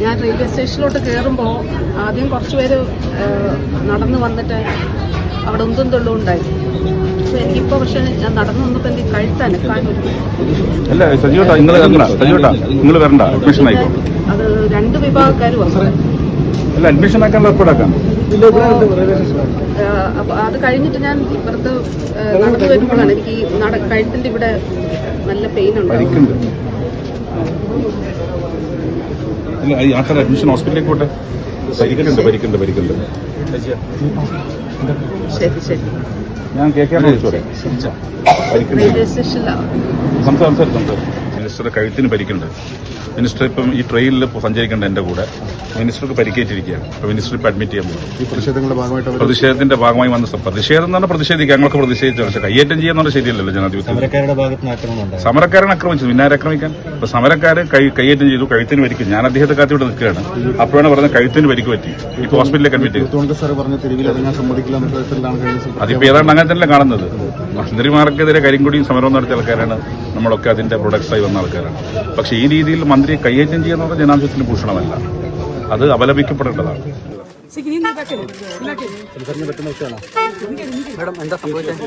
ഞാൻ റെയിൽവേ സ്റ്റേഷനിലോട്ട് കയറുമ്പോൾ ആദ്യം കുറച്ചുപേര് നടന്നു വന്നിട്ട് അവിടെ ഒന്നും തൊള്ളും ഉണ്ടായി. പക്ഷെ എനിക്കിപ്പോ പക്ഷെ ഞാൻ നടന്നു വന്നപ്പോ എനിക്ക് കഴുത്തനക്കാനും അത് രണ്ട് വിഭാഗക്കാരും അഡ്മിഷൻ അപ്പൊ അത് കഴിഞ്ഞിട്ട് ഞാൻ ഇപ്പുറത്ത് നടന്നു വരുമ്പോഴാണ് എനിക്ക് ഈ കഴുത്തിന്റെ ഇവിടെ നല്ല പെയിൻ ഉണ്ട്. അഡ്മിഷൻ ഹോസ്പിറ്റലിലേക്ക് പോട്ടെ. ശരി ശരി. ഞാൻ റെയിൽവേ സ്റ്റേഷനിലാണ്. മിനിസ്റ്ററുടെ കഴുത്തിന് പരിക്കുണ്ട്. മിനിസ്റ്റർ ഇപ്പം ഈ ട്രെയിനിൽ സഞ്ചരിക്കേണ്ട എന്റെ കൂടെ മിനിസ്റ്റർക്ക് പരിക്കേറ്റിരിക്കുകയാണ്. അപ്പൊ മിനിസ്റ്റർ ഇപ്പം അഡ്മിറ്റ് ചെയ്യാൻ പോകും. പ്രതിഷേധത്തിന്റെ ഭാഗമായി വന്ന പ്രതിഷേധം എന്ന് പറഞ്ഞാൽ പ്രതിഷേധിക്കുക. ഞങ്ങൾക്ക് പ്രതിഷേധിച്ചു. പക്ഷെ കയ്യേറ്റം ചെയ്യാന്ന് ശരിയല്ലല്ലോ ജനാധിപത്യം. സമരക്കാരനെ ആക്രമിച്ചു. പിന്നെ ആക്രമിക്കാൻ? ഇപ്പൊ സമരക്കാര് കയ്യേറ്റം ചെയ്തു, കഴുത്തിന് പരിക്കും. ഞാൻ അദ്ദേഹത്തെ കാത്തിവിടെ നിൽക്കുകയാണ്. അപ്പോഴാണ് പറഞ്ഞത് കഴുത്തിന് പരിക്ക് പറ്റി. ഇപ്പൊ ഹോസ്പിറ്റലിലേക്ക് അഡ്മിറ്റ് ചെയ്തു. അതിപ്പോ ഏതാണ്ട് അങ്ങനെ തന്നെ കാണുന്നത്. മന്ത്രിമാർക്കെതിരെ കരിങ്കൊടിയും സമരവും നടത്തിയ ആൾക്കാരാണ് നമ്മളൊക്കെ അതിന്റെ പ്രൊഡക്ട്സായി വന്ന ആൾക്കാരാണ്. പക്ഷെ ഈ രീതിയിൽ മന്ത്രിയെ കയ്യേറ്റം ചെയ്യുന്നത് ജനാധിപത്യത്തിന് ഭൂഷണമല്ല. അത് അപലപിക്കപ്പെടേണ്ടതാണ്. എന്താ സംഭവിച്ചത്?